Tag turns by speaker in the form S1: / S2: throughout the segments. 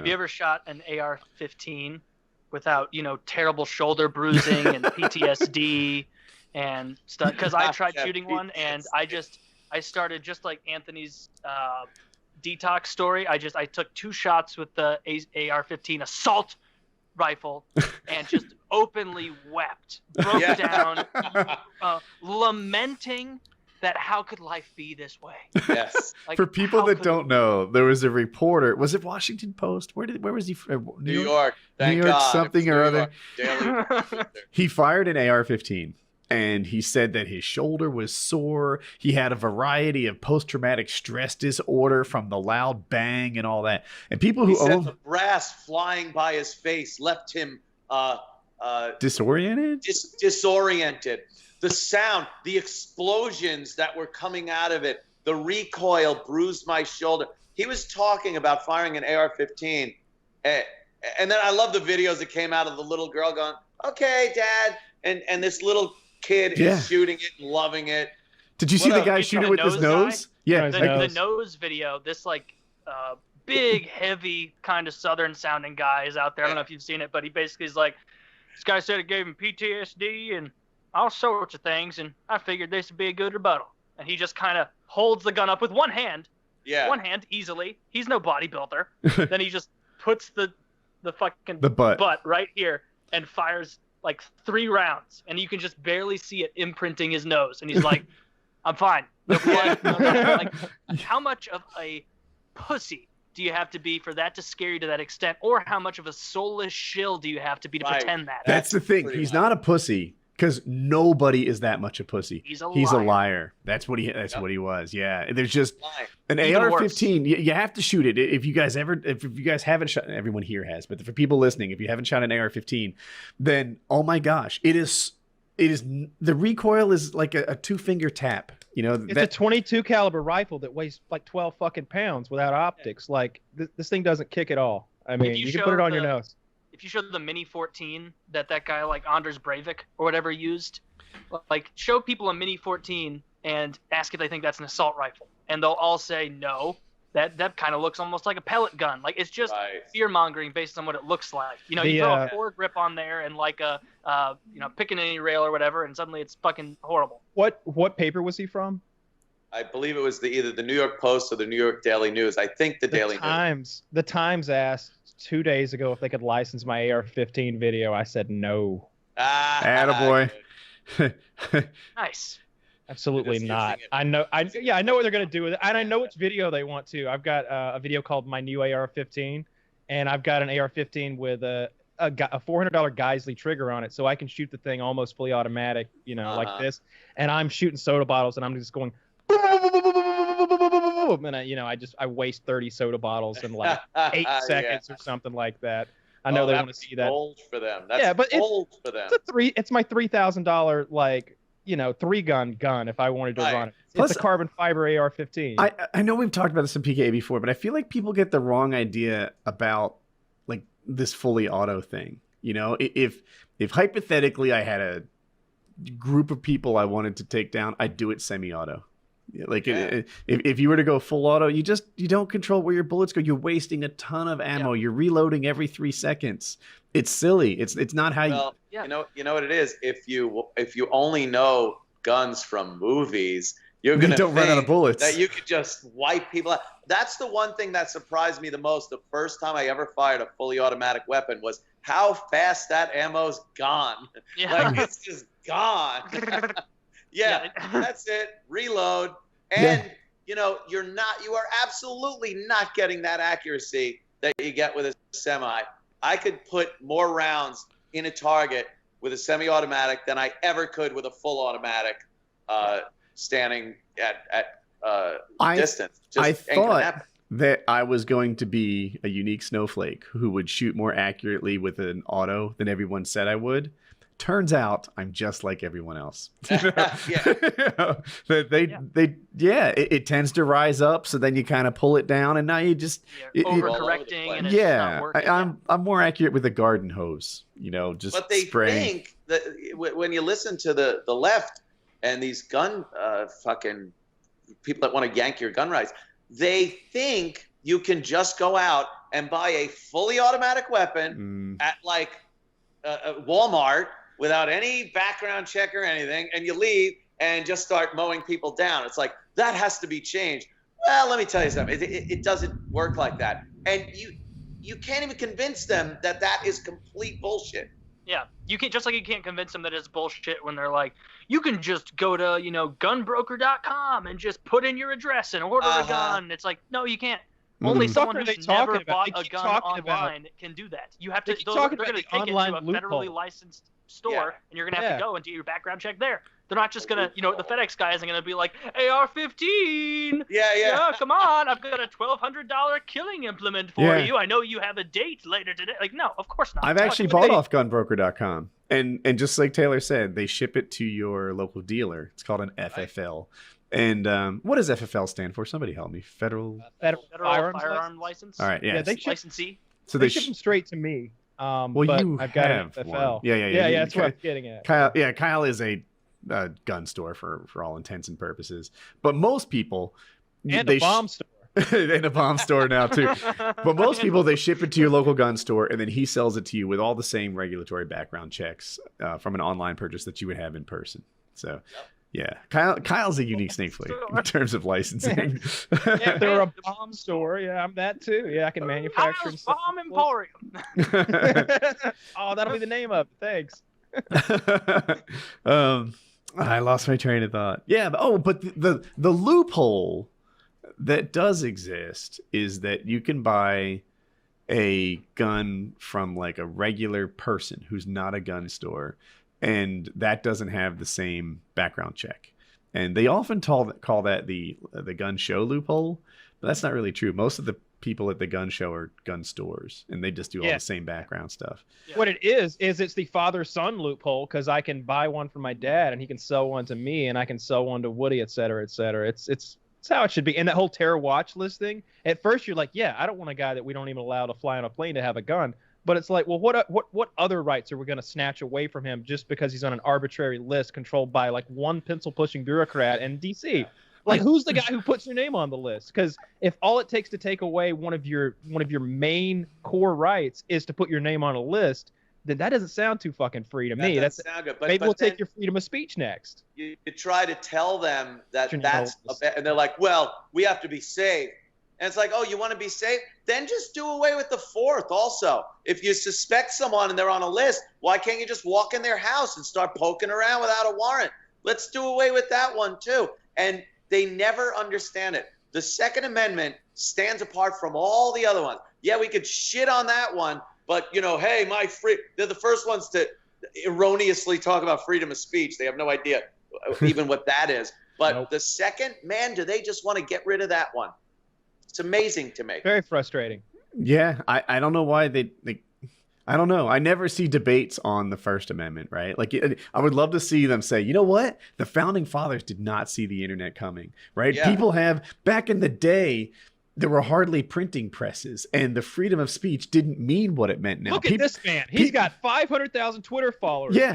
S1: Have you ever shot an AR-15 without, you know, terrible shoulder bruising and PTSD and stuff? Because I tried shooting one, and I started just like Anthony's detox story. I took 2 shots with the AR-15 assault rifle and just openly wept, broke down, lamenting that how could life be this way?
S2: Yes.
S1: Like,
S3: for people that don't know, there was a reporter. Was it Washington Post? Where was he from?
S2: New York. Thank
S3: New York
S2: God.
S3: something or other.
S2: Daily.
S3: He fired an AR-15. And he said that his shoulder was sore. He had a variety of post-traumatic stress disorder from the loud bang and all that. And people who
S2: said the brass flying by his face left him
S3: disoriented.
S2: Disoriented. The sound, the explosions that were coming out of it, the recoil bruised my shoulder. He was talking about firing an AR-15, and then I love the videos that came out of the little girl going, "Okay, Dad," and this little kid is shooting it and loving it.
S3: Did you see the guy shoot it with his nose? Yeah,
S1: the nose video. This like big, heavy, kind of southern sounding guy is out there. I don't know if you've seen it, but he basically is like, this guy said it gave him PTSD and all sorts of things, and I figured this would be a good rebuttal. And he just kind of holds the gun up with one hand. Yeah. One hand easily. He's no bodybuilder. Then he just puts the fucking butt right here and fires like 3 rounds, and you can just barely see it imprinting his nose, and he's like, "I'm fine." No blood. Like, how much of a pussy do you have to be for that to scare you to that extent, or how much of a soulless shill do you have to be to pretend that?
S3: That's the thing. He's not a pussy, because nobody is that much a pussy. He's a liar. That's what he was. Yeah. There's just an AR-15. You have to shoot it. If you guys haven't shot, everyone here has, but for people listening, if you haven't shot an AR-15, then oh my gosh, it is the recoil is like a 2-finger tap. You know,
S4: it's a 22 caliber rifle that weighs like 12 fucking pounds without optics. Like this thing doesn't kick at all. I mean, you can put it on your nose.
S1: If you show the Mini 14 that guy like Anders Breivik or whatever used, like show people a Mini 14 and ask if they think that's an assault rifle, and they'll all say no. That kind of looks almost like a pellet gun. Like it's just fear mongering based on what it looks like. You know, you throw a foregrip on there and like a Pickaninny rail or whatever, and suddenly it's fucking horrible.
S4: What paper was he from?
S2: I believe it was either the New York Post or the New York Daily News. I think the Daily News. The
S4: Times asked 2 days ago if they could license my AR-15 video. I said no.
S3: Attaboy.
S1: Nice.
S4: Absolutely not. I know what they're going to do with it, and I know which video they want to. I've got a video called My New AR-15, and I've got an AR-15 with a $400 Geisley trigger on it, so I can shoot the thing almost fully automatic, like this. And I'm shooting soda bottles, and I'm just going, and I waste 30 soda bottles in like 8 seconds or something like that. I know they want to see that.
S2: Gold for them. That's gold for them.
S4: It's my $3,000 like 3-gun gun if I wanted to run it. Plus, it's a carbon fiber AR-15.
S3: I know we've talked about this in PKA before, but I feel like people get the wrong idea about like this fully auto thing. You know, if hypothetically I had a group of people I wanted to take down, I'd do it semi-auto. Like if you were to go full auto, you don't control where your bullets go. You're wasting a ton of ammo. You're reloading every 3 seconds. It's silly. It's not how
S2: you know what it is. If you only know guns from movies, you're gonna
S3: don't run out of bullets.
S2: That you could just wipe people out. That's the one thing that surprised me the most. The first time I ever fired a fully automatic weapon was how fast that ammo's gone. Yeah. Like it's just gone. Yeah, that's it. Reload. And you are absolutely not getting that accuracy that you get with a semi. I could put more rounds in a target with a semi-automatic than I ever could with a full automatic standing at distance.
S3: I thought that I was going to be a unique snowflake who would shoot more accurately with an auto than everyone said I would. Turns out I'm just like everyone else. It tends to rise up, so then you kind of pull it down, and now you just
S1: overcorrecting, and it's not working.
S3: I'm more accurate with a garden hose, just
S2: but they
S3: spraying.
S2: Think that when you listen to the left and these gun fucking people that want to yank your gun rights, they think you can just go out and buy a fully automatic weapon at like Walmart without any background check or anything, and you leave and just start mowing people down. It's like, that has to be changed. Well, let me tell you something. It doesn't work like that. And you can't even convince them that that is complete bullshit.
S1: Yeah, you can't, just like you can't convince them that it's bullshit when they're like, you can just go to, gunbroker.com and just put in your address and order a gun. It's like, no, you can't. Only someone who's never bought a gun online can do that. You have to. They're going to take it to a federally licensed store, and you're going to have to go and do your background check there. They're not just going to, the FedEx guy isn't going to be like, AR-15. Yeah, come on. I've got a $1,200 killing implement for you. I know you have a date later today. Like, no, of course not.
S3: I've actually bought off gunbroker.com. And just like Taylor said, they ship it to your local dealer. It's called an FFL. And what does FFL stand for? Somebody help me. Federal
S1: Firearm License.
S3: All right,
S1: they licensee.
S4: So they ship them straight to me.
S3: Well,
S4: but
S3: you
S4: I've got
S3: have
S4: an FFL.
S3: one. Yeah.
S4: That's what I'm getting at.
S3: Kyle is a gun store for all intents and purposes. But most people,
S4: and a bomb store.
S3: And a bomb store now too. But most people, they ship it to your local gun store, and then he sells it to you with all the same regulatory background checks from an online purchase that you would have in person. So. Yeah, Kyle's a unique snowflake in terms of licensing.
S4: Yeah, they're a bomb store. Yeah, I'm that too. Yeah, I can manufacture.
S1: Kyle's Bomb Emporium.
S4: Oh, that'll be the name of it. Thanks.
S3: I lost my train of thought. Yeah, but the loophole that does exist is that you can buy a gun from like a regular person who's not a gun store. And that doesn't have the same background check. And they often call that the gun show loophole, but that's not really true. Most of the people at the gun show are gun stores, and they just do all the same background stuff.
S4: Yeah. What it is it's the father-son loophole, because I can buy one for my dad, and he can sell one to me, and I can sell one to Woody, et cetera, et cetera. It's how it should be. And that whole terror watch list thing, at first you're like, yeah, I don't want a guy that we don't even allow to fly on a plane to have a gun. But it's like, well, what other rights are we going to snatch away from him just because he's on an arbitrary list controlled by like one pencil-pushing bureaucrat in D.C.? Like, who's the guy who puts your name on the list? Because if all it takes to take away one of your main core rights is to put your name on a list, then that doesn't sound too fucking free to me. That sound good. Maybe we'll take your freedom of speech next.
S2: You try to tell them that's and they're like, well, we have to be safe. And it's like, oh, you want to be safe? Then just do away with the fourth also. If you suspect someone and they're on a list, why can't you just walk in their house and start poking around without a warrant? Let's do away with that one too. And they never understand it. The Second Amendment stands apart from all the other ones. Yeah, we could shit on that one, but, hey, they're the first ones to erroneously talk about freedom of speech. They have no idea even what that is. But the second, man, do they just want to get rid of that one? It's amazing to me.
S4: Very frustrating.
S3: Yeah, I don't know why they I don't know. I never see debates on the First Amendment, right? Like, I would love to see them say, you know what? The founding fathers did not see the internet coming, right? Yeah. People back in the day, there were hardly printing presses, and the freedom of speech didn't mean what it meant now.
S4: Look at this man. He's got 500,000 Twitter followers.
S3: Yeah.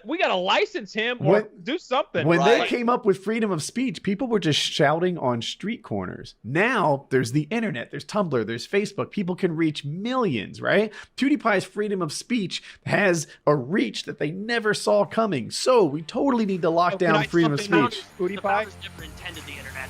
S4: We got to license him or do something.
S3: When they came up with freedom of speech, people were just shouting on street corners. Now there's the internet, there's Tumblr, there's Facebook. People can reach millions, right? PewDiePie's freedom of speech has a reach that they never saw coming. So we totally need to lock down freedom of speech.
S1: The founders never intended the internet.